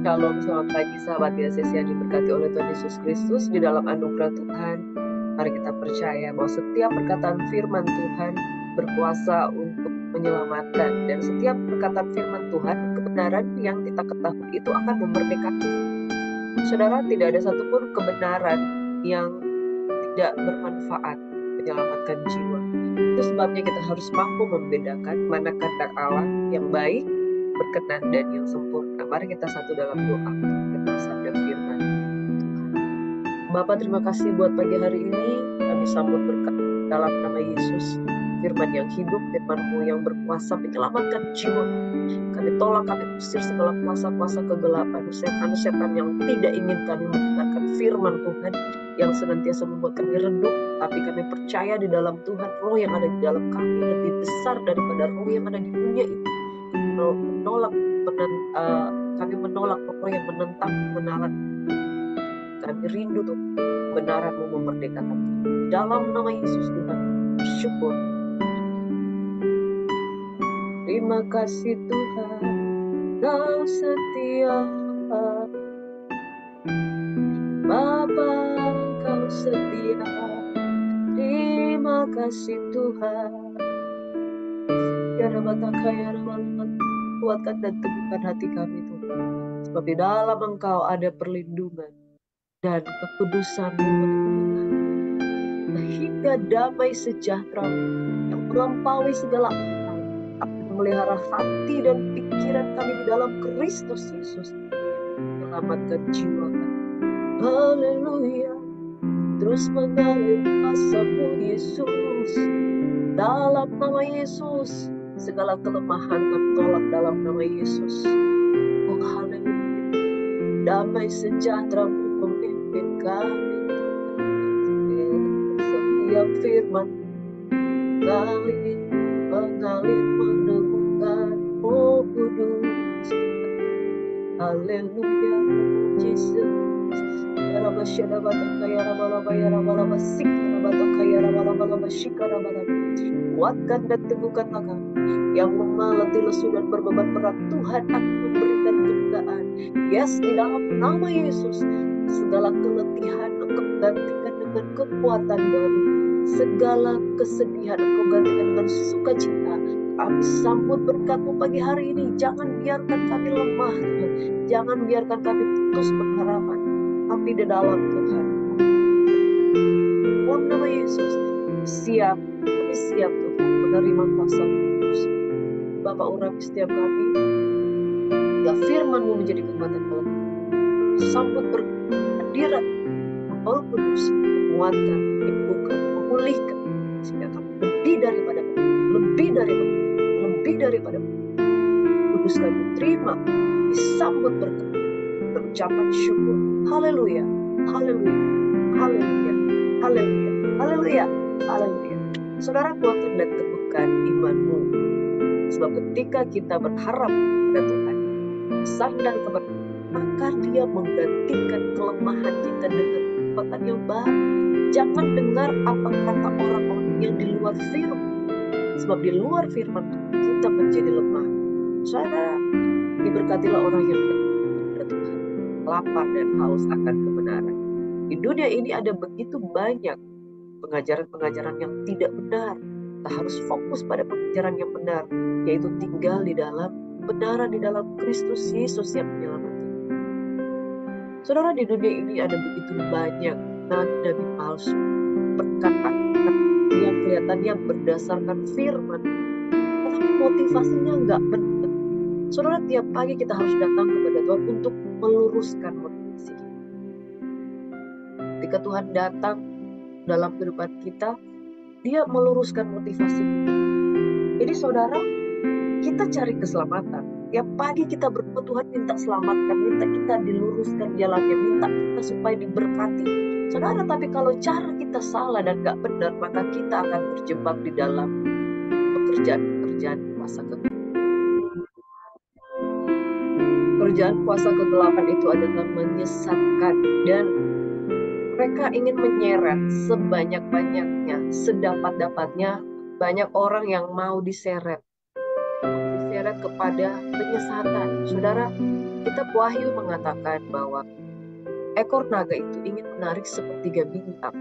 Shalom, selamat pagi sahabat YSS yang diberkati oleh Tuhan Yesus Kristus. Di dalam anugerah Tuhan, mari kita percaya bahwa setiap perkataan firman Tuhan berkuasa untuk menyelamatkan. Dan setiap perkataan firman Tuhan, kebenaran yang kita ketahui itu akan memerdekakan. Saudara, tidak ada satupun kebenaran yang tidak bermanfaat menyelamatkan jiwa. Itu sebabnya kita harus mampu membedakan mana kehendak Allah yang baik, berkenan, dan yang sempurna. Mari kita satu dalam doa tentang sabda firman. Bapak, terima kasih buat pagi hari ini. Kami sambut berkat dalam nama Yesus. Firman yang hidup, firman-Mu yang berkuasa menyelamatkan jiwa. Kami tolak, kami usir segala kuasa-kuasa kegelapan, setan-setan yang tidak ingin kami mendengarkan firman Tuhan, yang senantiasa membuat kami redup. Tapi kami percaya di dalam Tuhan, roh yang ada di dalam kami lebih besar daripada roh yang ada di dunia ini. Kami menolak roh yang menentang kebenaran. Kami rindu tuh kebenaran-Mu memerdekakan kami. Dalam nama Yesus Tuhan, bersyukur. Terima kasih Tuhan, Kau setia. Bapa, Kau setia. Terima kasih Tuhan. Kuatkan dan teguhkan hati kami Tuhan. Sebab di dalam Engkau ada perlindungan dan kekudusan-Mu, sehingga damai sejahtera yang melampaui segala akal akan memelihara hati dan pikiran kami di dalam Kristus Yesus, menyelamatkan jiwa kami. Haleluya. Terus mengalir kuasa-Mu Yesus. Dalam nama Yesus, segala kelemahan kami tolak dalam nama Yesus. Oh haleluya. Damai sejahtera-Mu memimpin kami. Setiap firman mengalir meneguhkan, oh kudus. Haleluya, Yesus. Kuatkan dan teguhkanlah kami yang lemah, letih, lesu, dan berbeban berat. Tuhan akan memberikan kemudahan. Yes, di dalam nama Yesus, segala keletihan Engkau gantikan dengan kekuatan baru. Segala kesedihan Engkau gantikan dengan sukacita. Kami sambut berkat-Mu pagi hari ini. Jangan biarkan kami lemah, Tuhan. Jangan biarkan kami putus pengharapan. Tapi di dalam Tuhan, dalam nama Yesus, kami siap Tuhan menerima kuasa kudus. Bapak, urapi setiap kami, ya firman-Mu menjadi kekuatan kami. Sambut berhadirat Roh Kudus, menguatkan, menyembuhkan, memulihkan, sehingga kami lebih daripada kudus kami terima, disambut berkat, berucapan syukur. Haleluya, haleluya, haleluya, haleluya, haleluya, haleluya. Saudara, kuatkan dan teguhkan iman-Mu, sebab ketika kita berharap pada Tuhan, bersandar kepada Tuhan, maka Dia menggantikan kelemahan kita dengan kekuatan yang baru. Jangan dengar apa kata orang-orang yang di luar firman, sebab di luar firman kita menjadi lemah. Saudara, diberkatilah orang yang kepada Tuhan, lapar dan haus akan kebenaran. Di dunia ini ada begitu banyak pengajaran-pengajaran yang tidak benar. Kita harus fokus pada pengajaran yang benar, yaitu tinggal di dalam kebenaran di dalam Kristus Yesus yang menyelamatkan. Saudara, di dunia ini ada begitu banyak nabi-nabi palsu, perkataan yang kelihatannya berdasarkan firman, tetapi motivasinya nggak benar. Saudara, tiap pagi kita harus datang kepada Tuhan untuk meluruskan motivasi kita. Ketika Tuhan datang dalam kehidupan kita, Dia meluruskan motivasi kita. Jadi saudara, kita cari keselamatan. Tiap pagi kita berdoa, Tuhan minta selamatkan, minta kita diluruskan jalannya, minta kita supaya diberkati. Saudara, tapi kalau cara kita salah dan gak benar, maka kita akan terjebak di dalam pekerjaan kuasa kegelapan. Pekerjaan kuasa kegelapan itu adalah menyesatkan, dan mereka ingin menyeret sebanyak-banyaknya, sedapat-dapatnya. Banyak orang yang mau diseret kepada penyesatan. Saudara, Kitab Wahyu mengatakan bahwa ekor naga itu ingin menarik sepertiga bintang.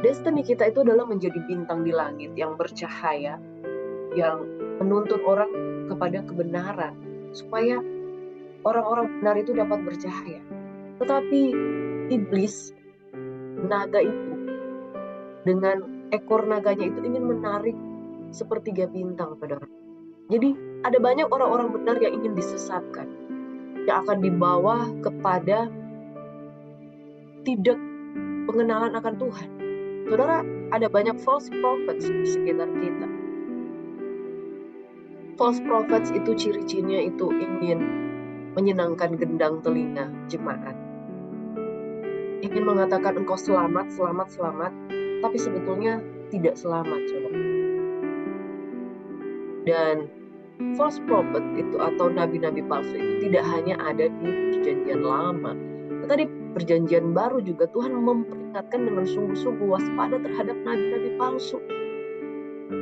Destiny kita itu adalah menjadi bintang di langit yang bercahaya, yang menuntun orang kepada kebenaran, supaya orang-orang benar itu dapat bercahaya. Tetapi iblis, naga itu, dengan ekor naganya itu ingin menarik sepertiga bintang, saudara. Jadi ada banyak orang-orang benar yang ingin disesatkan, yang akan dibawa kepada tidak pengenalan akan Tuhan. Saudara, ada banyak false prophets di sekitar kita. False prophets itu ciri-cirinya itu ingin menyenangkan gendang telinga jemaat. Ingin mengatakan engkau selamat, selamat, selamat, tapi sebetulnya tidak selamat, saudara. Dan false prophet itu atau nabi-nabi palsu itu tidak hanya ada di perjanjian lama, tetapi perjanjian baru juga Tuhan memperingatkan dengan sungguh-sungguh waspada terhadap nabi-nabi palsu.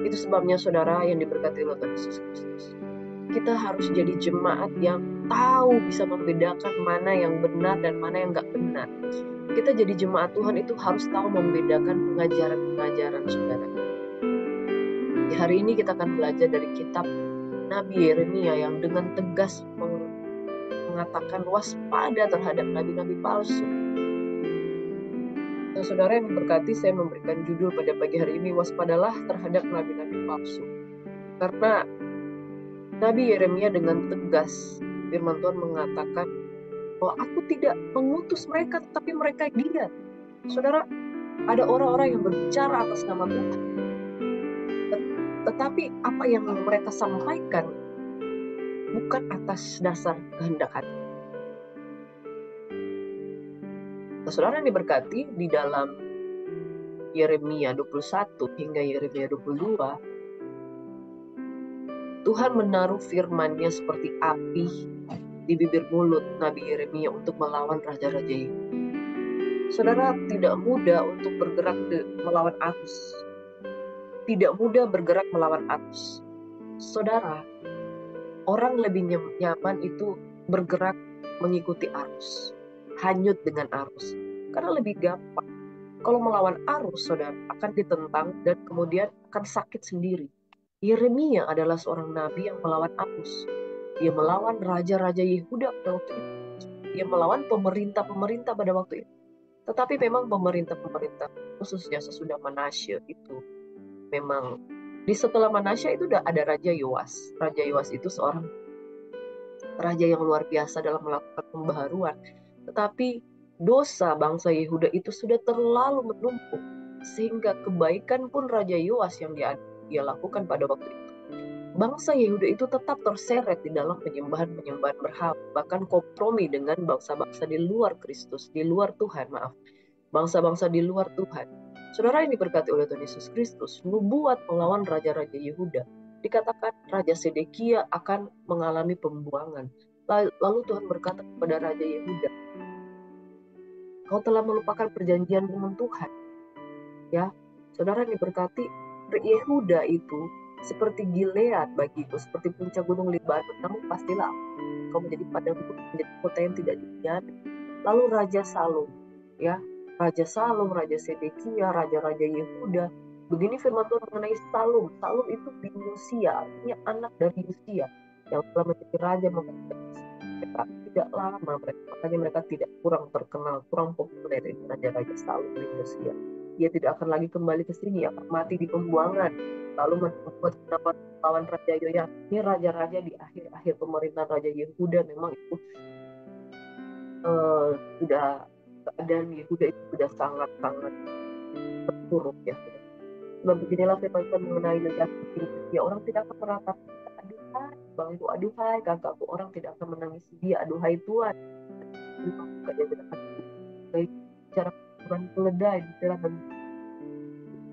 Itu sebabnya saudara yang diberkati oleh Tuhan Yesus Kristus, kita harus jadi jemaat yang tahu bisa membedakan mana yang benar dan mana yang nggak benar. Kita jadi jemaat Tuhan itu harus tahu membedakan pengajaran-pengajaran, saudara. Di hari ini kita akan belajar dari kitab Nabi Yeremia yang dengan tegas mengatakan waspada terhadap nabi-nabi palsu. Nah, saudara yang berkati, saya memberikan judul pada pagi hari ini, waspadalah terhadap nabi-nabi palsu. Karena Nabi Yeremia dengan tegas, firman Tuhan mengatakan bahwa aku tidak mengutus mereka, tetapi mereka dia. Saudara, ada orang-orang yang berbicara atas nama Tuhan, tetapi apa yang mereka sampaikan bukan atas dasar kehendak hati. Nah, saudara yang diberkati, di dalam Yeremia 21 hingga Yeremia 22, Tuhan menaruh firman-Nya seperti api di bibir mulut Nabi Yeremia untuk melawan raja-raja Yehuda. Saudara, tidak mudah untuk bergerak melawan arus. Tidak mudah bergerak melawan arus. Saudara, orang lebih nyaman itu bergerak mengikuti arus, hanyut dengan arus, karena lebih gampang. Kalau melawan arus, saudara, akan ditentang dan kemudian akan sakit sendiri. Yeremia adalah seorang nabi yang melawan arus. Dia melawan raja-raja Yehuda pada waktu itu. Dia melawan pemerintah-pemerintah pada waktu itu. Tetapi memang pemerintah-pemerintah, khususnya sesudah Manasya itu, memang di setelah Manasya itu udah ada Raja Yoas. Raja Yoas itu seorang raja yang luar biasa dalam melakukan pembaharuan. Tetapi dosa bangsa Yehuda itu sudah terlalu menumpuk, sehingga kebaikan pun Raja Yoas yang dia lakukan pada waktu itu, bangsa Yehuda itu tetap terseret di dalam penyembahan-penyembahan berhala, bahkan kompromi dengan bangsa-bangsa di luar Kristus, di luar Tuhan, bangsa-bangsa di luar Tuhan. Saudara yang diberkati oleh Tuhan Yesus Kristus, nubuat melawan raja-raja Yehuda, dikatakan Raja Sedekia akan mengalami pembuangan. Lalu Tuhan berkata kepada Raja Yehuda, kau telah melupakan perjanjian dengan Tuhan. Ya, saudara yang diberkati, Yehuda itu seperti Gilead bagiku, seperti puncak gunung Libanon, namun pastilah kau menjadi padang gurun, menjadi kota yang tidak dihuni. Lalu Raja Salum, ya, Raja Salum, Raja Sedekia, raja-raja Yehuda. Begini firman Tuhan mengenai Salum. Salum itu bin Yosia, artinya anak dari Yosia, yang telah menjadi raja mereka tidak lama, makanya mereka tidak kurang terkenal, kurang populer dari raja-raja Salum bin Yosia. Dia tidak akan lagi kembali ke sini, akan mati di pembuangan. Lalu membuat pendapat lawan Raja Yoyas. Ini raja-raja di akhir-akhir pemerintahan Raja Yehuda memang itu sudah keadaan Yehuda itu sudah sangat-sangat terpuruk, ya. Sebab beginilah firman Tuhan mengenai Yoyas, ya, orang tidak akan meratapi, aduhai bang itu, aduhai kakakku, orang tidak akan menangis dia, aduhai Tuhan, dia tidak akan bicara Tuhan keledai, bicara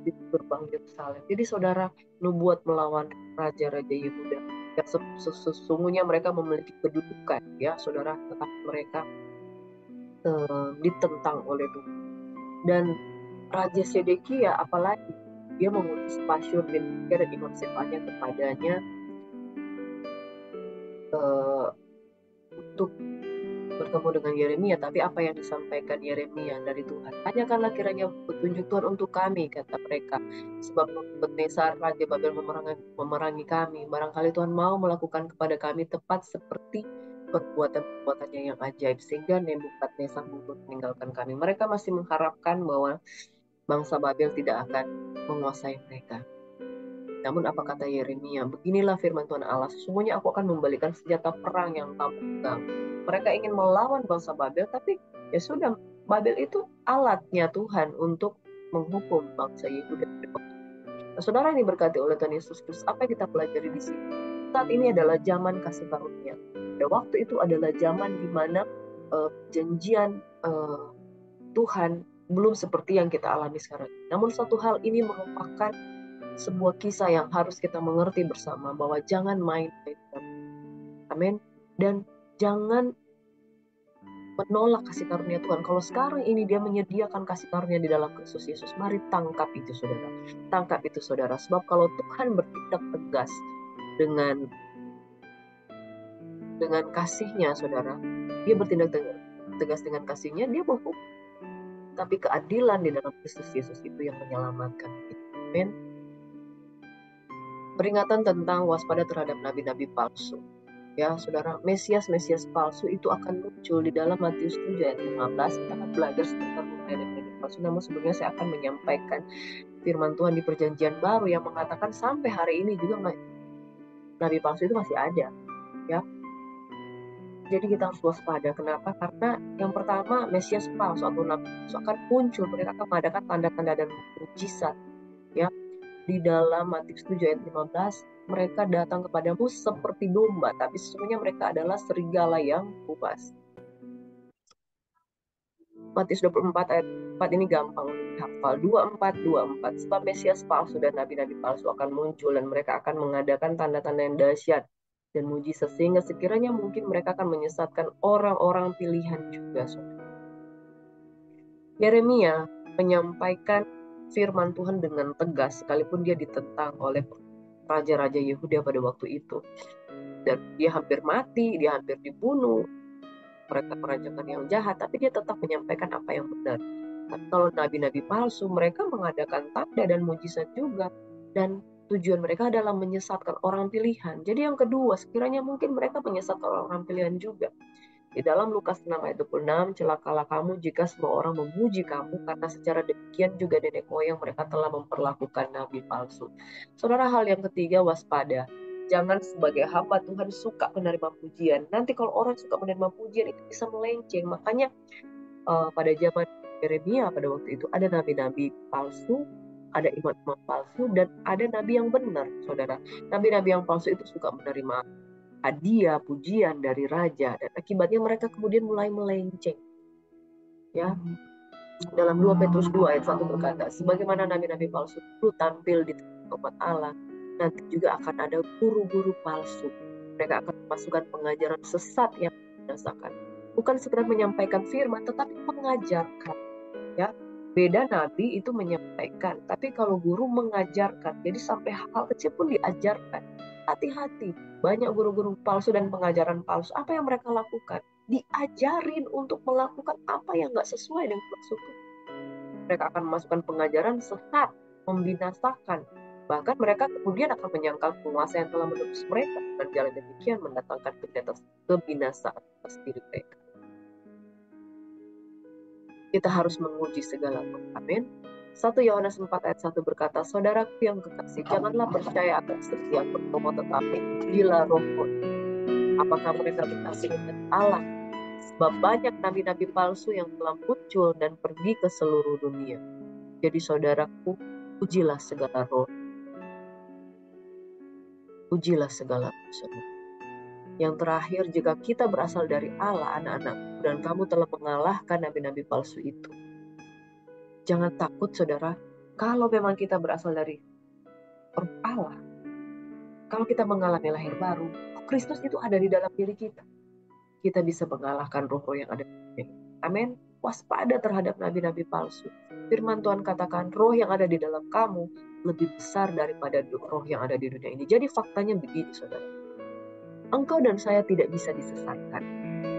di gerbang Yerusalem. Jadi saudara, nubuat melawan raja-raja Yehuda, yang sesungguhnya mereka memiliki kedudukan, ya saudara, tetapi mereka ditentang oleh Tuhan. Dan Raja Sedekia apalagi, dia mengutus Pasyur bin Hilkiah dan imam Sefanya kepadanya untuk bertemu dengan Yeremia, tapi apa yang disampaikan Yeremia dari Tuhan. Tanyakanlah kiranya petunjuk Tuhan untuk kami, kata mereka. Sebab Nebukadnezar Raja Babel memerangi kami. Barangkali Tuhan mau melakukan kepada kami tepat seperti perbuatan-perbuatannya yang ajaib, sehingga Nebukadnezar mundur meninggalkan kami. Mereka masih mengharapkan bahwa bangsa Babel tidak akan menguasai mereka. Namun apa kata Yeremia? Beginilah firman Tuhan Allah, sesungguhnya aku akan membalikan senjata perang yang kamu pegang. Mereka ingin melawan bangsa Babel, tapi ya sudah, Babel itu alatnya Tuhan untuk menghukum bangsa Yehuda. Nah, saudara yang diberkati oleh Tuhan Yesus Kristus, apa yang kita pelajari di sini? Saat ini adalah zaman kasih karunia. Pada waktu itu adalah zaman di mana janjian Tuhan belum seperti yang kita alami sekarang. Namun satu hal ini merupakan sebuah kisah yang harus kita mengerti bersama, bahwa jangan main-main. Amin. Dan jangan menolak kasih karunia Tuhan. Kalau sekarang ini dia menyediakan kasih karunia di dalam Kristus Yesus, mari tangkap itu saudara. Tangkap itu saudara. Sebab kalau Tuhan bertindak tegas dengan kasihnya saudara, dia bertindak tegas dengan kasihnya, dia menghukum. Tapi keadilan di dalam Kristus Yesus itu yang menyelamatkan. Amin. Peringatan tentang waspada terhadap nabi-nabi palsu. Ya, saudara, Mesias palsu itu akan muncul di dalam Matius 7 ayat 15. Kita akan belajar sebentar mengenai nabi-nabi palsu. Namun sebelumnya saya akan menyampaikan firman Tuhan di Perjanjian Baru yang mengatakan sampai hari ini juga nabi palsu itu masih ada. Ya, jadi kita harus waspada. Kenapa? Karena yang pertama, Mesias palsu atau nabi palsu akan muncul. Mereka akan mengadakan tanda-tanda dan mukjizat. Ya, di dalam Matius 7 ayat 15, mereka datang kepadamu seperti domba, tapi sesungguhnya mereka adalah serigala yang buas. Matius 24 ayat 4 ini gampang dihafal. 24. Sebab Mesias palsu dan nabi-nabi palsu akan muncul, dan mereka akan mengadakan tanda-tanda yang dahsyat dan mujizat, sehingga sekiranya mungkin mereka akan menyesatkan orang-orang pilihan juga. Yeremia menyampaikan firman Tuhan dengan tegas, sekalipun dia ditentang oleh raja-raja Yehuda pada waktu itu. Dan dia hampir mati, dia hampir dibunuh. Mereka merancangkan yang jahat, tapi dia tetap menyampaikan apa yang benar. Tapi kalau nabi-nabi palsu, mereka mengadakan tanda dan mujizat juga. Dan tujuan mereka adalah menyesatkan orang pilihan. Jadi yang kedua, sekiranya mungkin mereka menyesatkan orang pilihan juga. Di dalam Lukas 6 ayat 26, celakalah kamu jika semua orang memuji kamu, karena secara demikian juga nenek moyang mereka telah memperlakukan nabi palsu. Saudara, hal yang ketiga, waspada. Jangan sebagai hamba Tuhan suka menerima pujian. Nanti kalau orang suka menerima pujian itu bisa melenceng. Makanya pada zaman Yeremia pada waktu itu ada nabi-nabi palsu, ada imam-imam palsu, dan ada nabi yang benar, saudara. Nabi-nabi yang palsu itu suka menerima hadiah, pujian dari raja, dan akibatnya mereka kemudian mulai melenceng. Ya, dalam 2 Petrus 2 ayat 1 berkata, sebagaimana nabi-nabi palsu dulu tampil di tempat Allah, nanti juga akan ada guru-guru palsu. Mereka akan memasukkan pengajaran sesat yang membinasakan. Bukan sekedar menyampaikan firman, tetapi mengajarkan. Ya, beda nabi itu menyampaikan, tapi kalau guru mengajarkan. Jadi sampai hal kecil pun diajarkan. Hati-hati, banyak guru-guru palsu dan pengajaran palsu. Apa yang mereka lakukan? Diajarin untuk melakukan apa yang nggak sesuai dengan maksud Tuhan. Mereka akan memasukkan pengajaran sesat, membinasakan. Bahkan mereka kemudian akan menyangkal penguasa yang telah menebus mereka. Dan jalan demikian mendatangkan kebinasaan atas diri mereka. Kita harus menguji segala hal. Amin. 1 Yohanes 4 ayat 1 berkata, saudaraku yang kekasih, janganlah percaya akan setiap bertomo, tetapi ujilah roh pun, apakah mereka berkasih dengan Allah. Sebab banyak nabi-nabi palsu yang telah muncul dan pergi ke seluruh dunia. Jadi saudaraku, ujilah segala roh. Ujilah segala roh. Yang terakhir, jika kita berasal dari Allah, anak-anakku, dan kamu telah mengalahkan nabi-nabi palsu itu. Jangan takut, saudara. Kalau memang kita berasal dari Allah, kalau kita mengalami lahir baru, Kristus itu ada di dalam diri kita. Kita bisa mengalahkan roh-roh yang ada di dunia. Amin. Waspada terhadap nabi-nabi palsu. Firman Tuhan katakan, roh yang ada di dalam kamu lebih besar daripada roh yang ada di dunia ini. Jadi faktanya begini, saudara. Engkau dan saya tidak bisa disesatkan.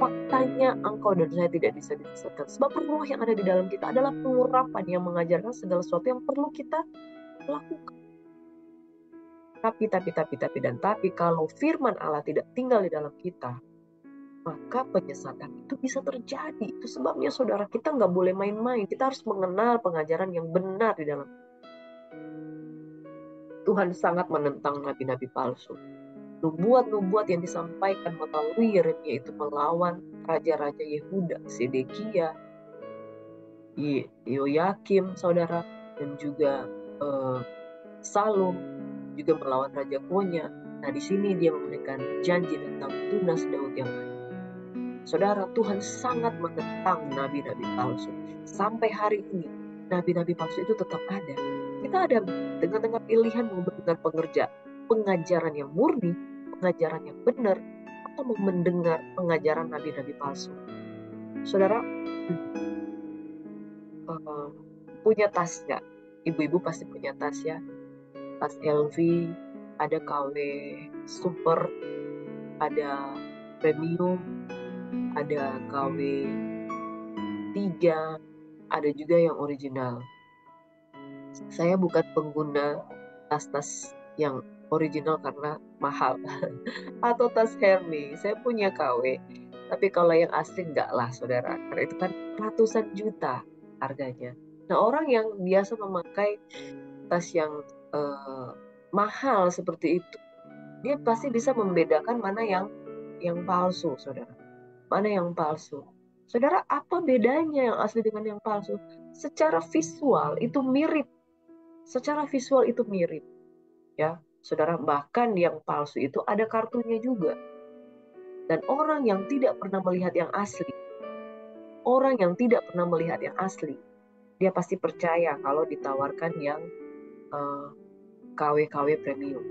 Faktanya engkau dan saya tidak bisa disesatkan. Sebab roh yang ada di dalam kita adalah pengurapan yang mengajarkan segala sesuatu yang perlu kita lakukan. Tapi kalau firman Allah tidak tinggal di dalam kita, maka penyesatan itu bisa terjadi. Itu sebabnya saudara, kita nggak boleh main-main. Kita harus mengenal pengajaran yang benar di dalam. Tuhan sangat menentang nabi-nabi palsu. Nubuat-nubuat yang disampaikan melalui Yeremia itu melawan raja-raja Yehuda, Sedekia, Yoyakim, saudara, dan juga Salum, juga melawan Raja Konya. Nah, di sini dia memberikan janji tentang tunas Daud yang lain. Saudara, Tuhan sangat menentang nabi-nabi palsu. Sampai hari ini, nabi-nabi palsu itu tetap ada. Kita ada dengan pilihan mau mendengar pengajaran yang murni, pengajaran yang benar, atau mau mendengar pengajaran nabi-nabi palsu. Saudara, punya tas nggak? Ibu-ibu pasti punya tas ya. Tas LV, ada KW super, ada premium, ada KW 3, ada juga yang original. Saya bukan pengguna tas-tas yang original karena mahal atau tas Hermes. Saya punya KW, tapi kalau yang asli enggak lah saudara, karena itu kan ratusan juta harganya. Nah, orang yang biasa memakai tas yang mahal seperti itu, dia pasti bisa membedakan mana yang palsu, saudara. Mana yang palsu. Saudara, apa bedanya yang asli dengan yang palsu? Secara visual itu mirip. Secara visual itu mirip. Ya, saudara, bahkan yang palsu itu ada kartunya juga. Dan orang yang tidak pernah melihat yang asli, dia pasti percaya kalau ditawarkan yang KW-KW premium.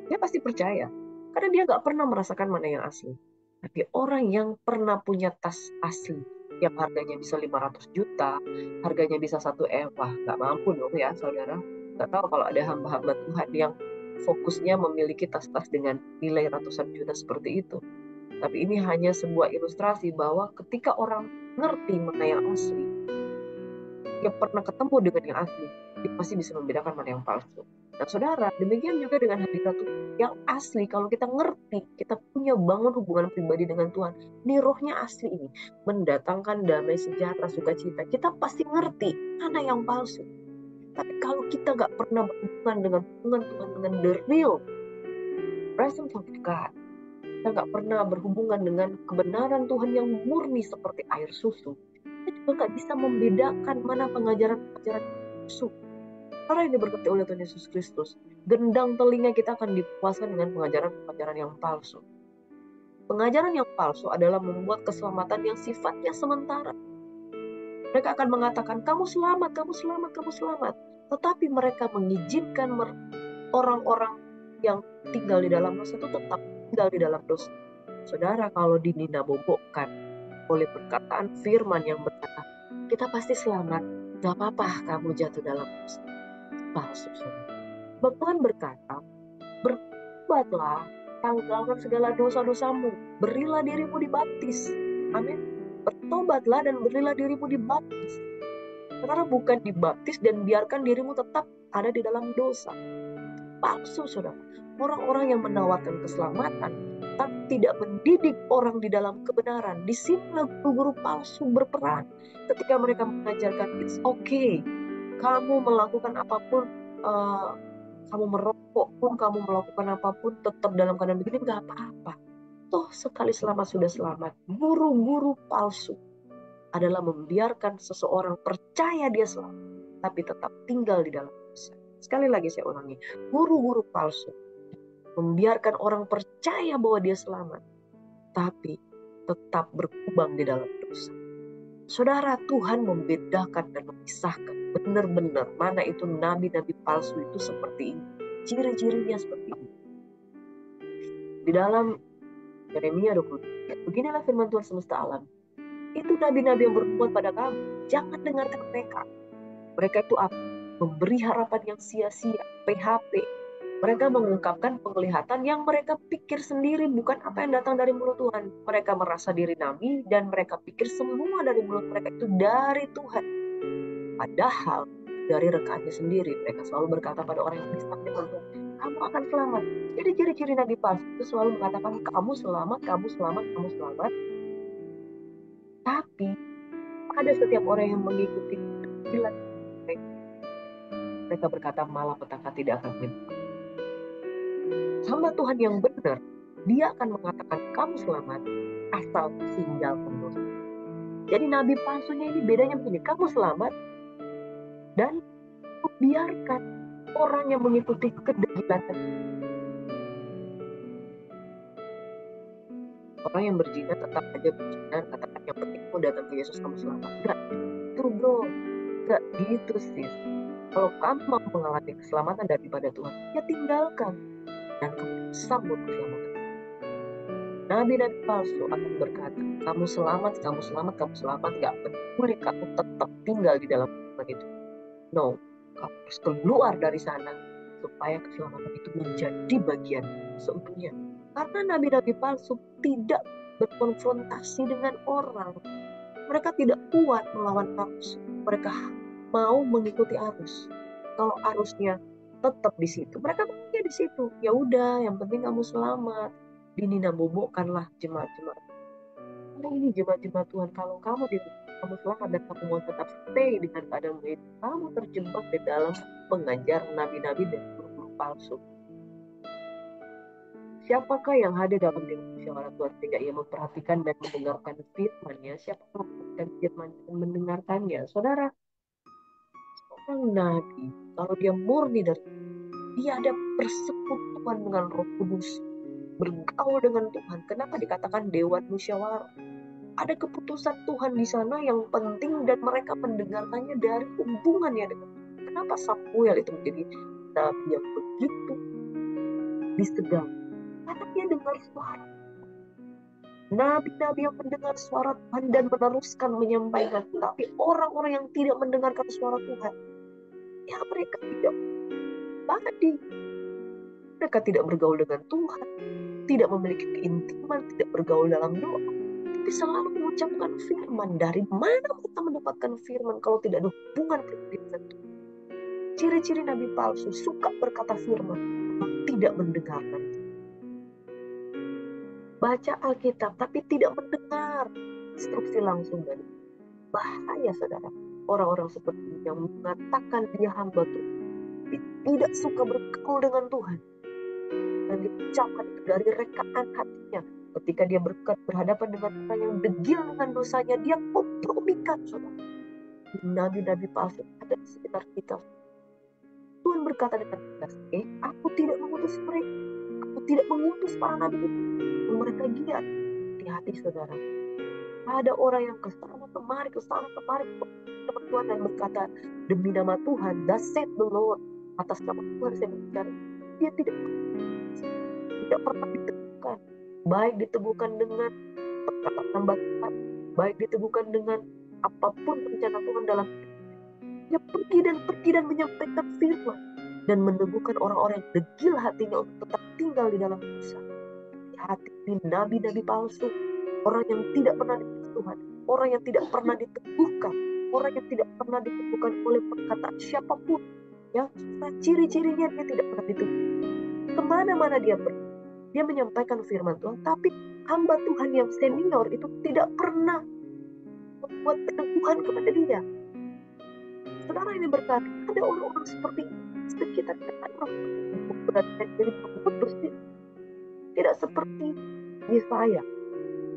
Dia pasti percaya. Karena dia nggak pernah merasakan mana yang asli. Tapi orang yang pernah punya tas asli, yang harganya bisa 500 juta, harganya bisa 1 M, wah nggak mampu dong ya saudara. Nggak tahu kalau ada hamba-hamba Tuhan yang fokusnya memiliki tas-tas dengan nilai ratusan juta seperti itu. Tapi ini hanya sebuah ilustrasi bahwa ketika orang ngerti mana yang asli, dia pernah ketemu dengan yang asli, dia pasti bisa membedakan mana yang palsu. Nah saudara, demikian juga dengan hadirat Tuhan yang asli. Kalau kita ngerti, kita punya bangun hubungan pribadi dengan Tuhan, ini rohnya asli ini, mendatangkan damai, sejahtera, sukacita, kita pasti ngerti mana yang palsu. Tapi kalau kita gak pernah berhubungan dengan Tuhan, dengan the real presence of God, kita gak pernah berhubungan dengan kebenaran Tuhan yang murni seperti air susu, kita juga gak bisa membedakan mana pengajaran-pengajaran palsu. Karena ini berkati oleh Tuhan Yesus Kristus, gendang telinga kita akan dipuaskan dengan pengajaran-pengajaran yang palsu. Pengajaran yang palsu adalah membuat keselamatan yang sifatnya sementara. Mereka akan mengatakan, kamu selamat, kamu selamat, kamu selamat. Tetapi mereka mengizinkan orang-orang yang tinggal di dalam dosa itu tetap tinggal di dalam dosa. Saudara, kalau dinabobokkan oleh perkataan firman yang berkata, kita pasti selamat, gak apa-apa kamu jatuh dalam dosa. Palsu, saudara. Tuhan berkata, bertobatlah, tanggalkan segala dosa-dosamu, berilah dirimu dibaptis. Amin. Bertobatlah dan berilah dirimu dibaptis. Karena bukan dibaptis dan biarkan dirimu tetap ada di dalam dosa. Palsu, saudara. Orang-orang yang menawarkan keselamatan, tapi tidak mendidik orang di dalam kebenaran. Di sinilah guru-guru palsu berperan. Ketika mereka mengajarkan, it's okay, kamu melakukan apapun, kamu merokok pun, kamu melakukan apapun, tetap dalam keadaan begini, nggak apa-apa. Toh sekali selamat sudah selamat. Guru-guru palsu adalah membiarkan seseorang percaya dia selamat, tapi tetap tinggal di dalam dosa. Sekali lagi saya ulangi, guru-guru palsu membiarkan orang percaya bahwa dia selamat, tapi tetap berkubang di dalam dosa. Saudara, Tuhan membedakan dan memisahkan benar-benar mana itu nabi-nabi palsu itu seperti ini. Ciri-cirinya seperti ini. Di dalam Yeremia 23, beginilah firman Tuhan semesta alam. Itu nabi-nabi yang berbuat pada kamu, jangan dengarkan mereka. Mereka itu apa? Memberi harapan yang sia-sia, PHP, Mereka mengungkapkan penglihatan yang mereka pikir sendiri, bukan apa yang datang dari mulut Tuhan. Mereka merasa diri nabi dan mereka pikir semua dari mulut mereka itu dari Tuhan. Padahal dari rekannya sendiri, mereka selalu berkata pada orang yang disamping Tuhan, kamu akan selamat. Jadi ciri-ciri nabi palsu itu selalu mengatakan kamu selamat, kamu selamat, kamu selamat. Tapi pada setiap orang yang mengikuti kegilaan mereka berkata malapetaka tidak akan menyembuhkan. Hamba Tuhan yang benar, dia akan mengatakan kamu selamat asal tinggalkan dosa. Jadi nabi palsunya ini bedanya begini, kamu selamat dan biarkan orang yang mengikuti kedegilan. Orang yang berzina tetap aja berzina, katakan yang penting kamu datang ke Yesus kamu selamat. Enggak gitu bro, enggak gitu sis. Kalau kamu mau mengalami keselamatan daripada Tuhan, ya tinggalkan dan kemudian sambut keselamatan. Nabi-nabi palsu akan berkata, kamu selamat, kamu selamat, kamu selamat, gak peduli kamu tetap tinggal di dalam iman itu. No, kamu harus keluar dari sana supaya keselamatan itu menjadi bagian seutuhnya. Karena nabi-nabi palsu tidak berkonfrontasi dengan orang. Mereka tidak kuat melawan arus. Mereka mau mengikuti arus. Kalau arusnya tetap di situ, mereka maunya di situ. Ya udah, yang penting kamu selamat. Dinina bobokkanlah jemaat-jemaat. Ini jemaat-jemaat Tuhan, kalau kamu selamat dan kamu mau tetap stay dengan keadaan itu, kamu terjebak di dalam pengajar nabi-nabi dan guru-guru palsu. Siapakah yang hadir dalam dewan musyawarah Tuhan sehingga ia memperhatikan dan mendengarkan firman-Nya? Siapa yang memperhatikan firman dan mendengarkannya? Saudara, seorang nabi, kalau dia murni dari dia ada persekutuan dengan Roh Kudus, bergaul dengan Tuhan. Kenapa dikatakan dewan musyawarah? Ada keputusan Tuhan di sana yang penting dan mereka mendengarkannya dari hubungannya dengan Tuhan. Kenapa Samuel itu menjadi nabi yang begitu disegani? Karena dia dengar suara. Nabi-nabi yang mendengar suara Tuhan dan meneruskan menyampaikan. Tapi orang-orang yang tidak mendengarkan suara Tuhan, ya mereka tidak badi. Mereka tidak bergaul dengan Tuhan, tidak memiliki keintiman, tidak bergaul dalam doa, tapi selalu mengucapkan firman. Dari mana kita mendapatkan firman kalau tidak ada hubungan pribadi dengan Tuhan? Ciri-ciri nabi palsu suka berkata firman, tidak mendengarkan. Baca Alkitab tapi tidak mendengar instruksi langsung dari. Bahaya saudara, orang-orang seperti ini yang mengatakan dia hamba Tuhan, tidak suka bergaul dengan Tuhan, dan diucapkan itu dari rekaan hatinya. Ketika dia berhadapan dengan orang yang degil dengan dosanya, dia kompromikan saudara. Nabi-nabi palsu ada di sekitar kita. Tuhan berkata dengan tegas, aku tidak mengutus mereka, aku tidak mengutus para nabi itu. Mereka giat. Hati-hati saudara. Ada orang yang kesana kemari teman Tuhan dan berkata, demi nama Tuhan, thus said the Lord, atas nama Tuhan saya berbicara. Dia tidak pernah diteguhkan. Baik diteguhkan dengan perkataan Tuhan, baik diteguhkan dengan apapun rencana Tuhan dalam hidup. Dia pergi dan menyampaikan firman dan meneguhkan orang-orang yang degil hatinya untuk tetap tinggal di dalam dosa. Hati nabi-nabi palsu, orang yang tidak pernah diteguhkan Tuhan, orang yang tidak pernah diteguhkan, orang yang tidak pernah diteguhkan oleh perkataan siapapun. Ya, ciri-cirinya dia tidak pernah diteguhkan. Kemana-mana dia pergi, dia menyampaikan firman Tuhan, tapi hamba Tuhan yang senior itu tidak pernah membuat peneguhan kepada dia. Saudara ini berkata, ada orang-orang seperti sekitar kita, orang berada dari putus, tidak seperti Yesaya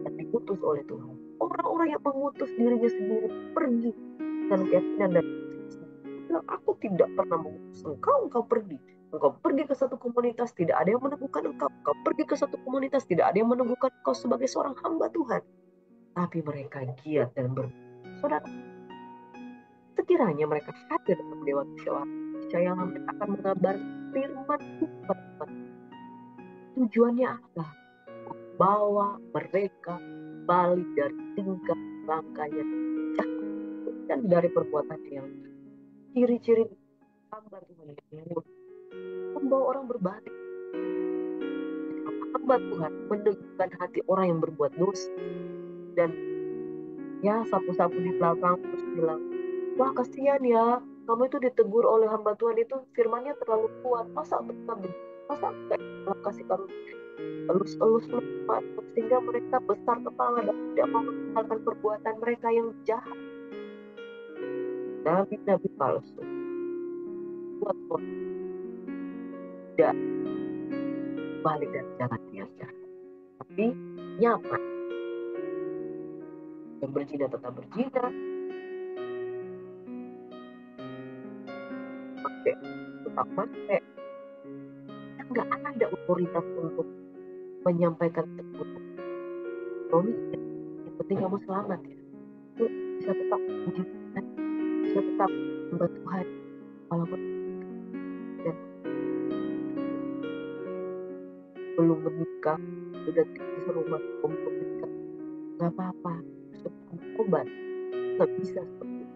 yang diutus oleh Tuhan. Orang-orang yang mengutus dirinya sendiri pergi dengan keyakinan dan bilang, aku tidak pernah mengutus engkau pergi. Engkau pergi ke satu komunitas, tidak ada yang meneguhkan engkau. Engkau pergi ke satu komunitas, tidak ada yang meneguhkan engkau sebagai seorang hamba Tuhan. Tapi mereka giat dan saudara, sekiranya mereka hadir dalam dewan musyawarah, saya akan mengabar firman Tuhan. Tujuannya apa? Bawa mereka balik dari tingkah langkahnya dan dari perbuatan yang ciri-ciri hamba Tuhan yang membawa orang berbalik. Hamba Tuhan menegurkan hati orang yang berbuat dosa, dan ya sapu-sapu di belakang terus bilang, wah kasihan ya, kamu itu ditegur oleh hamba Tuhan itu firmannya terlalu kuat, masa nggak kasih kamu elus-elus sehingga mereka besar kepala dan tidak mau meninggalkan perbuatan mereka yang jahat. Nabi-nabi palsu buat orang tidak balik dari jalan yang jahat, tapi nyaman. Yang berzina tetap berzina, pakai tetap pakai, nggak ada otoritas untuk menyampaikan kebenaran. Yang penting kamu selamat ya. Itu bisa tetap puji Tuhan, bisa tetap hamba Tuhan, walaupun dan belum menikah, sudah tinggal serumah, belum menikah, nggak apa-apa. Obat nggak bisa seperti itu.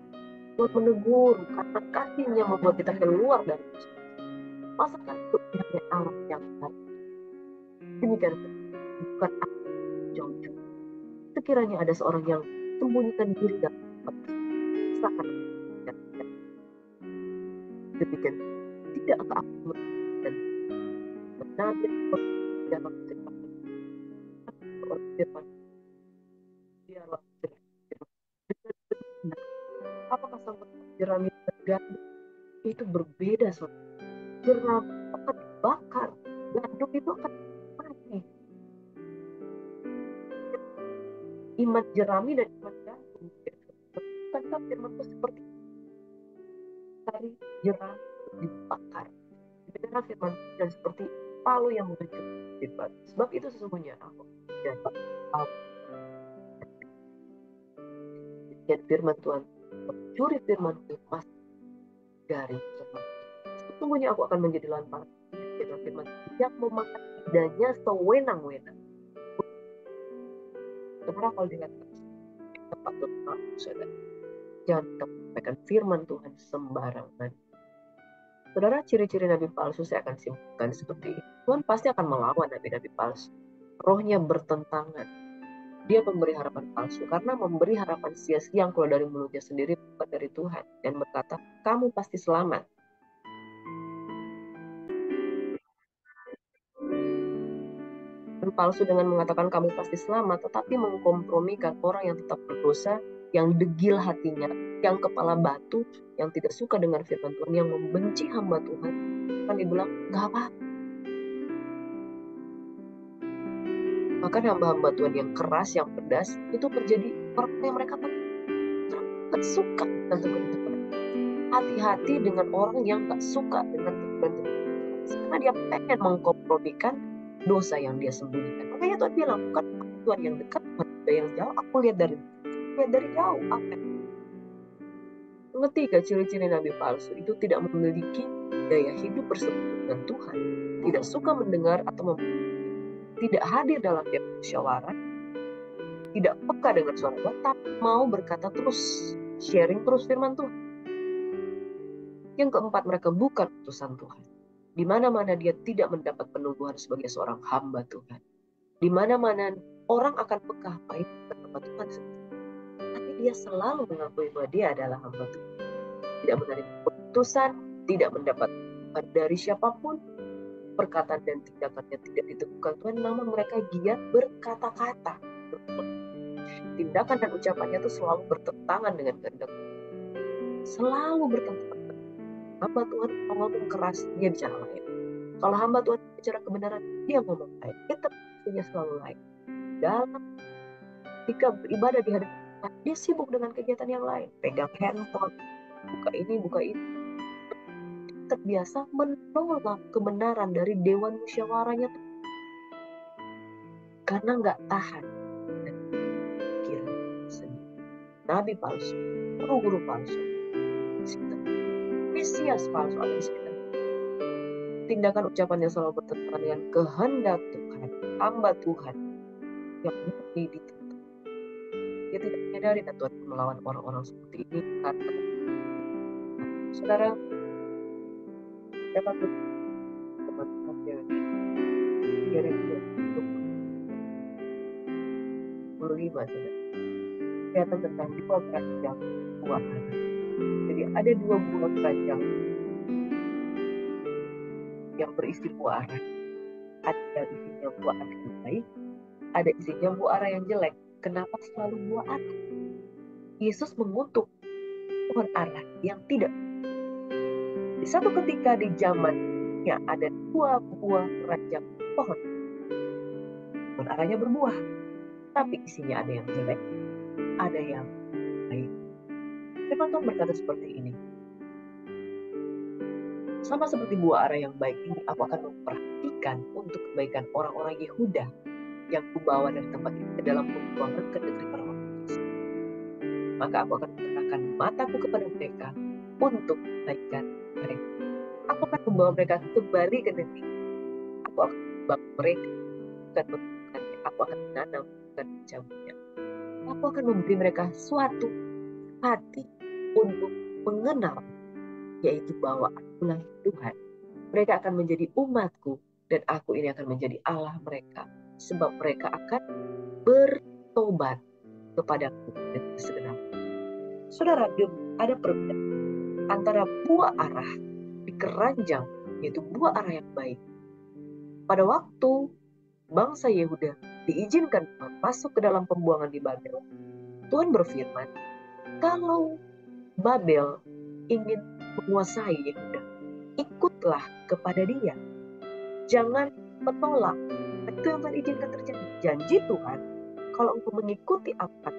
Tuhan menegur karena kasihnya membuat kita keluar dari dosa. Masa kan itu pihaknya Allah yang baik. Demikian bukan aku jauh-jauh. Sekiranya ada seorang yang sembunyikan diri dalam rasakan demikian tidak aku dan Nabi dalam firman dialah apakah sama jerami gandum itu berbeda soalnya. Jerami akan dibakar, gandum itu akan mati. Iman jerami dan iman gandum bukankah firmanku seperti tadi jerami dibakar, benar firman dan seperti palu yang menghancurkan. Sebab itu sesungguhnya aku dan firman Tuhan mencuri firman Tuhan dari firman. Sesungguhnya aku akan menjadi lawan firman yang memakan lidahnya sewenang-wenang. Saudara kalau dikatakan tempat lemak, saudara jangan sampaikan firman Tuhan sembarangan. Saudara, ciri-ciri nabi palsu saya akan simpulkan seperti ini. Tuhan pasti akan melawan nabi-nabi palsu. Rohnya bertentangan. Dia memberi harapan palsu karena memberi harapan sia-sia yang keluar dari mulutnya sendiri bukan dari Tuhan dan berkata, kamu pasti selamat. Dan palsu dengan mengatakan kamu pasti selamat, tetapi mengkompromikan orang yang tetap berdosa, yang degil hatinya, yang kepala batu, yang tidak suka dengan firman Tuhan, yang membenci hamba Tuhan, kan dibilang, gak apa. Bahkan hamba-hamba Tuhan yang keras, yang pedas, itu terjadi orang yang mereka tak suka dengan teguran Tuhan. Hati-hati dengan orang yang tak suka dengan teguran Tuhan, karena dia pengen mengkompromikan dosa yang dia sembunyikan. Makanya Tuhan bilang, bukan Tuhan yang dekat, Tuhan yang jauh, aku lihat dari jauh. Apa? Ketiga, ciri-ciri nabi palsu itu tidak memiliki gaya hidup bersekutu dengan Tuhan, tidak suka mendengar atau tidak hadir dalam tiap musyawarah, tidak peka dengan suara Tuhan, tapi mau berkata terus, sharing terus firman Tuhan. Yang keempat, mereka bukan utusan Tuhan. Di mana-mana dia tidak mendapat peneguhan sebagai seorang hamba Tuhan. Di mana-mana orang akan peka baik hamba Tuhan, tapi dia selalu mengakui bahwa dia adalah hamba Tuhan. Tidak menerima keputusan, tidak mendapat dari siapapun, perkataan dan tindakannya tidak diteguhkan Tuhan, namun mereka giat berkata-kata. Tindakan dan ucapannya itu selalu bertentangan dengan kehendak Tuhan. Selalu bertentangan. Hamba Tuhan kalau ngomong keras, dia bicara lain. Kalau hamba Tuhan bicara kebenaran, dia ngomong lain. Interpretasinya selalu lain. Dalam ketika beribadah di hadapan Tuhan, dia sibuk dengan kegiatan yang lain. Pegang handphone, buka ini, buka itu. Terbiasa menolak kebenaran dari dewan musyawarahnya tuh. Karena nggak tahan. Kira nabi palsu, guru-guru palsu, Mesias palsu ada di sekitar. Tindakan ucapannya selalu bertentangan dengan kehendak Tuhan, hamba Tuhan yang murni ditentang. Dia tidak menyadari dan Tuhan melawan orang-orang seperti ini karena saudara dapat Yeremia 25 saudara. Kelihatan tentang dua keranjang buah arah. Jadi ada dua buah keranjang yang berisi buah arah. Ada isinya buah arah yang baik, ada isinya buah arah yang jelek. Kenapa selalu buah arah? Yesus mengutuk pohon arah yang tidak. Di satu ketika di zamannya ada dua buah keranjang pohon. Pohon arahnya berbuah, tapi isinya ada yang jelek, ada yang baik. Firman Tuhan berkata seperti ini. Sama seperti buah arah yang baik ini, aku akan memperhatikan untuk kebaikan orang-orang Yehuda yang kubawa dari tempat ini ke dalam pembuangan ke negeri orang-orang Kristen. Maka aku akan mengerahkan mataku kepada mereka untuk kebaikan mereka. Aku akan membawa mereka kembali ke negeri. Aku akan membangun mereka, bukan membukannya. Aku akan menanam, bukan mencabutnya. Aku akan memberi mereka suatu hati untuk mengenal, yaitu bahwa akulah Tuhan. Mereka akan menjadi umatku, dan aku ini akan menjadi Allah mereka. Sebab mereka akan bertobat kepadaku dan segenap. Saudara, ada perbedaan antara buah arah di keranjang, yaitu buah arah yang baik. Pada waktu bangsa Yehuda diizinkan masuk ke dalam pembuangan di Babel, Tuhan berfirman, kalau Babel ingin menguasai Yehuda, ikutlah kepada dia. Jangan menolak. Itu yang Tuhan izinkan terjadi. Janji Tuhan, kalau engkau mengikuti apa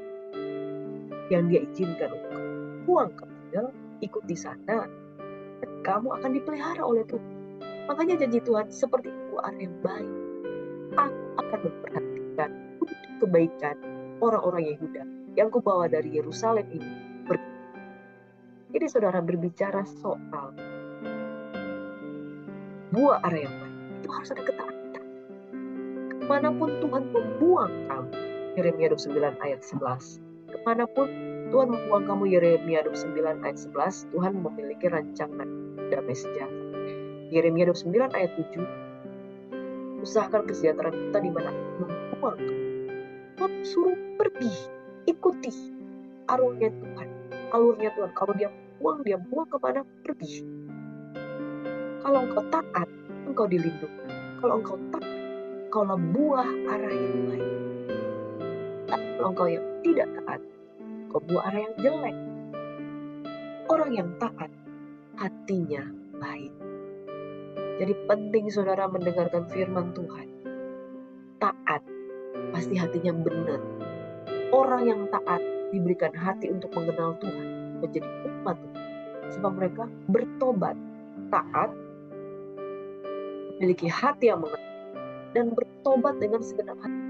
yang dia izinkan untuk buang ke Babel, ikuti sana, dan kamu akan dipelihara oleh Tuhan. Makanya janji Tuhan seperti buah arah yang baik. Aku akan memperhatikan untuk kebaikan orang-orang Yehuda yang kubawa dari Yerusalem ini. Jadi saudara, berbicara soal buah arah yang baik, itu harus ada ketaatan. Kemanapun Tuhan membuang kamu, Yeremia 29 ayat 11. Kemanapun Tuhan membuang kamu, Yeremia 29 ayat 11, Tuhan memiliki rancangan damai sejahtera. Yeremia 29 ayat 7, usahakan kesejahteraan kita di mana membuang kamu. Tuhan suruh pergi, ikuti alurnya Tuhan. Alurnya Tuhan, kalau dia buang kemana, pergi. Kalau engkau taat, engkau dilindungi. Kalau engkau taat, engkaulah buah arah yang baik. Tapi kalau engkau yang tidak taat, engkau buah arah yang jelek. Orang yang taat, hatinya baik. Jadi penting saudara mendengarkan firman Tuhan. Taat, pasti hatinya benar. Orang yang taat diberikan hati untuk mengenal Tuhan, menjadi umat Tuhan. Sebab mereka bertobat, taat, memiliki hati yang mengenal, dan bertobat dengan segenap hati.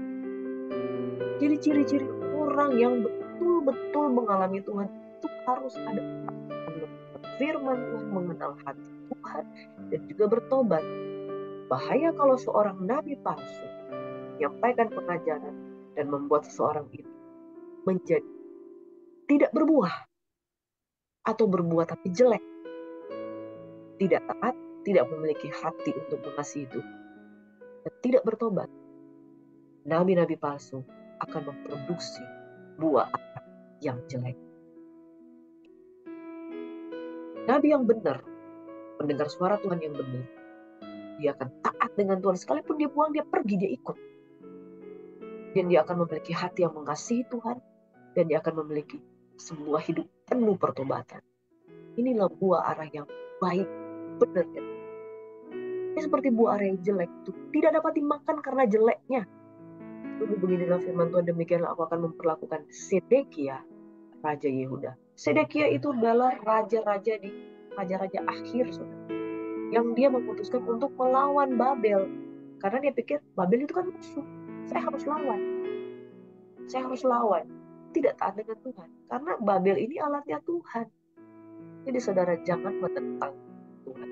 Jadi ciri-ciri orang yang betul-betul mengalami Tuhan itu harus ada firman Tuhan, mengenal hati Tuhan, dan juga bertobat. Bahaya kalau seorang nabi palsu menyampaikan pengajaran dan membuat seseorang itu menjadi tidak berbuah atau berbuah tapi jelek, tidak taat, tidak memiliki hati untuk mengasihi Tuhan, dan tidak bertobat. Nabi-nabi palsu akan memproduksi buah yang jelek. Nabi yang benar, mendengar suara Tuhan yang benar, dia akan taat dengan Tuhan. Sekalipun dia buang, dia pergi, dia ikut. Dan dia akan memiliki hati yang mengasihi Tuhan, dan dia akan memiliki sebuah hidup penuh pertobatan. Inilah buah arah yang baik, benar. Ini seperti buah arah yang jelek itu tidak dapat dimakan karena jeleknya. Dulu beginilah firman Tuhan, demikianlah aku akan memperlakukan Sedekia, Raja Yehuda. Sedekia itu adalah raja-raja akhir, saudara, yang dia memutuskan untuk melawan Babel. Karena dia pikir Babel itu kan musuh. Saya harus lawan. Tidak taat dengan Tuhan. Karena Babel ini alatnya Tuhan. Jadi saudara, jangan menentang Tuhan.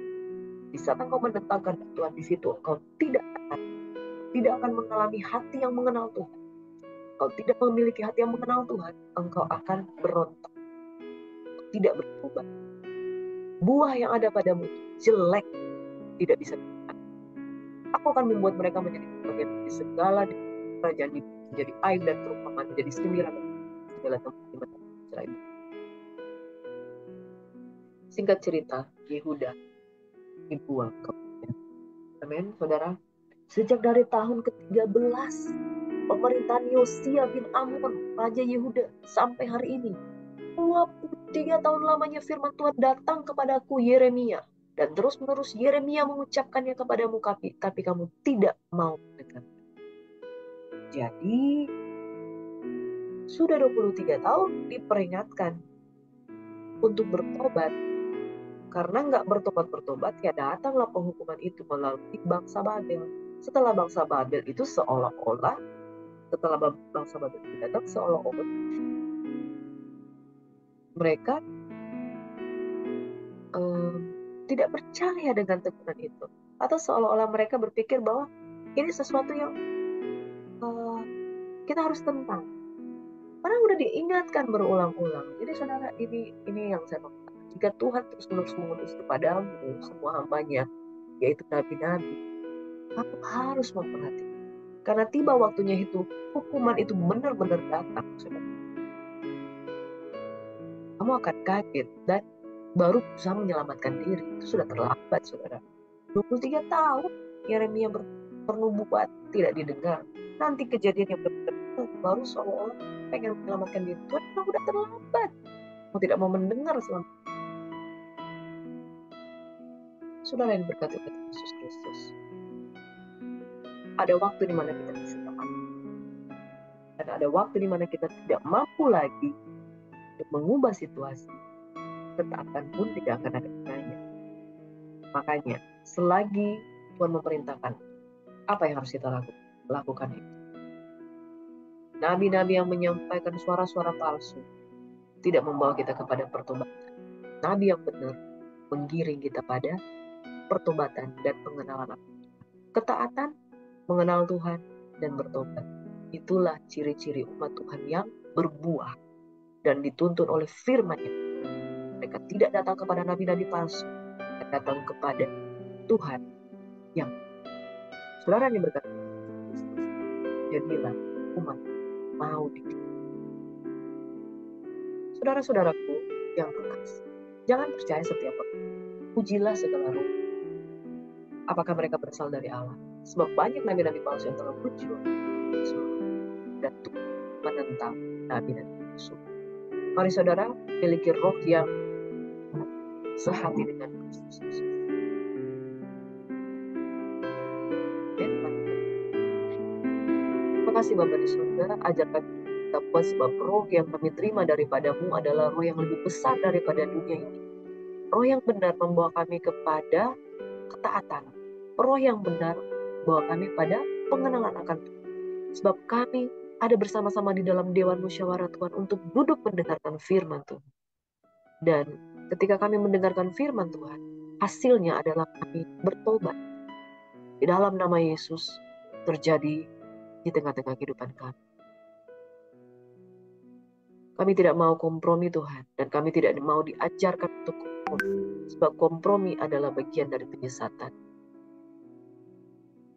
Di saat engkau menentangkan Tuhan, di situ engkau tidak akan mengalami hati yang mengenal Tuhan. Engkau tidak memiliki hati yang mengenal Tuhan, engkau akan berontak, tidak bertobat. Buah yang ada padamu jelek, tidak bisa dimakan. Aku akan membuat mereka menjadi bagian dari segala kerajaan itu, menjadi aib dan perumpamaan, menjadi sindiran segala tempat di mana Israel. Singkat cerita, Yehuda dibuang ke Babel. Amin, saudara. Sejak dari tahun ke-13 pemerintahan Yosia bin Amun, Raja Yehuda, sampai hari ini, 23 tahun lamanya firman Tuhan datang kepadaku, Yeremia. Dan terus-menerus Yeremia mengucapkannya kepadamu, tapi kamu tidak mau mendengar. Jadi, sudah 23 tahun diperingatkan untuk bertobat. Karena nggak bertobat-bertobat, ya datanglah penghukuman itu melalui bangsa Babel. Setelah bangsa Babel itu seolah-olah, bangsa Babel itu datang, seolah-olah mereka tidak percaya dengan teguran itu. Atau seolah-olah mereka berpikir bahwa ini sesuatu yang kita harus tentang. Karena udah diingatkan berulang-ulang. Jadi saudara, ini yang saya maksud. Jika Tuhan terus-menerus mengutus kepadamu semua hambanya, yaitu nabi-nabi, kamu harus memperhatikan. Karena tiba waktunya itu, hukuman itu benar-benar datang, saudara. Kamu akan kaget dan baru berusaha menyelamatkan diri. Itu sudah terlambat, saudara. 23 tahun Yeremia bernubuat tidak didengar. Nanti kejadian yang benar baru seolah-olah pengen menyelamatkan diri. Tuhan memang udah terlambat. Kamu tidak mau mendengar selama. Saudara yang berkati oleh Yesus Kristus. Ada waktu di mana kita bisa taat. Dan ada waktu di mana kita tidak mampu lagi untuk mengubah situasi. Ketaatan pun tidak akan ada gunanya. Makanya, selagi Tuhan memerintahkan, apa yang harus kita lakukan itu. Nabi-nabi yang menyampaikan suara-suara palsu tidak membawa kita kepada pertobatan. Nabi yang benar menggiring kita pada pertobatan dan pengenalan Allah. Ketaatan, mengenal Tuhan, dan bertobat. Itulah ciri-ciri umat Tuhan yang berbuah dan dituntun oleh firman-Nya. Mereka tidak datang kepada nabi-nabi palsu, mereka datang kepada Tuhan yang saudara yang berkata, jadilah umat mau dididik. Saudara-saudaraku yang kekasih, jangan percaya setiap orang. Pujilah segala roh. Apakah mereka berasal dari Allah? Sebab banyak nabi-nabi palsu yang telah muncul dan Tuhan menentang nabi-nabi palsu. Mari saudara miliki roh yang sehati dengan Kristus Yesus. Terima kasih Bapa di surga, ajarkan kita buat sebab roh yang kami terima daripadamu adalah roh yang lebih besar daripada dunia ini. Roh yang benar membawa kami kepada ketaatan. Roh yang benar membawa kami pada pengenalan akan Tuhan. Sebab kami ada bersama-sama di dalam Dewan Musyawarah Tuhan untuk duduk mendengarkan firman Tuhan. Dan ketika kami mendengarkan firman Tuhan, hasilnya adalah kami bertobat. Di dalam nama Yesus terjadi di tengah-tengah kehidupan kami. Kami tidak mau kompromi Tuhan, dan kami tidak mau diajarkan untuk kompromi. Sebab kompromi adalah bagian dari penyesatan.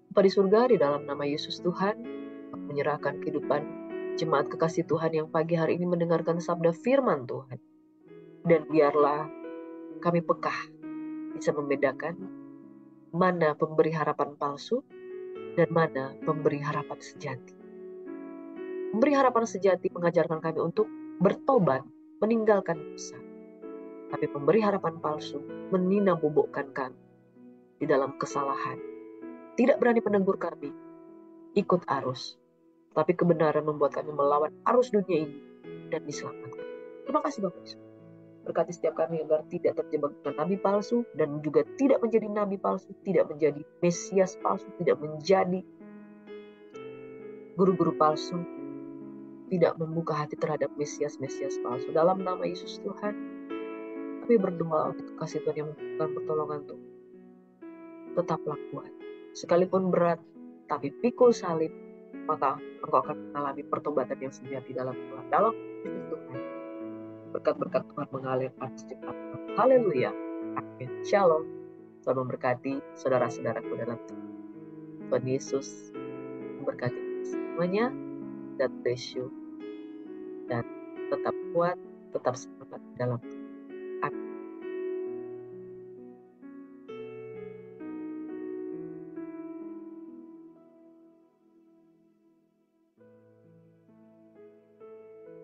Bapa di surga, di dalam nama Yesus Tuhan, menyerahkan kehidupan jemaat kekasih Tuhan yang pagi hari ini mendengarkan sabda firman Tuhan. Dan biarlah kami pekah bisa membedakan mana pemberi harapan palsu dan mana pemberi harapan sejati. Pemberi harapan sejati mengajarkan kami untuk bertobat, meninggalkan dosa. Tapi pemberi harapan palsu meninambobokkan kami di dalam kesalahan. Tidak berani menegur kami, ikut arus. Tapi kebenaran membuat kami melawan arus dunia ini dan diselamatkan. Terima kasih Bapak Yesus. Berkati setiap kami agar tidak terjebak dengan nabi palsu dan juga tidak menjadi nabi palsu, tidak menjadi Mesias palsu, tidak menjadi guru-guru palsu, tidak membuka hati terhadap Mesias-Mesias palsu. Dalam nama Yesus Tuhan, kami berdoa untuk kasih Tuhan yang membutuhkan pertolongan Tuhan. Tetaplah kuat. Sekalipun berat, tapi pikul salib, maka engkau akan mengalami pertobatan yang sejati dalam Tuhan. Dalam Yesus Tuhan, berkat-berkat Tuhan mengalir atas setiap kami. Haleluya. Amin. Shalom. Tuhan memberkati saudara-saudaraku dalam Tuhan. Tuhan Yesus memberkati semuanya. God bless you. Dan tetap kuat, tetap semangat dalam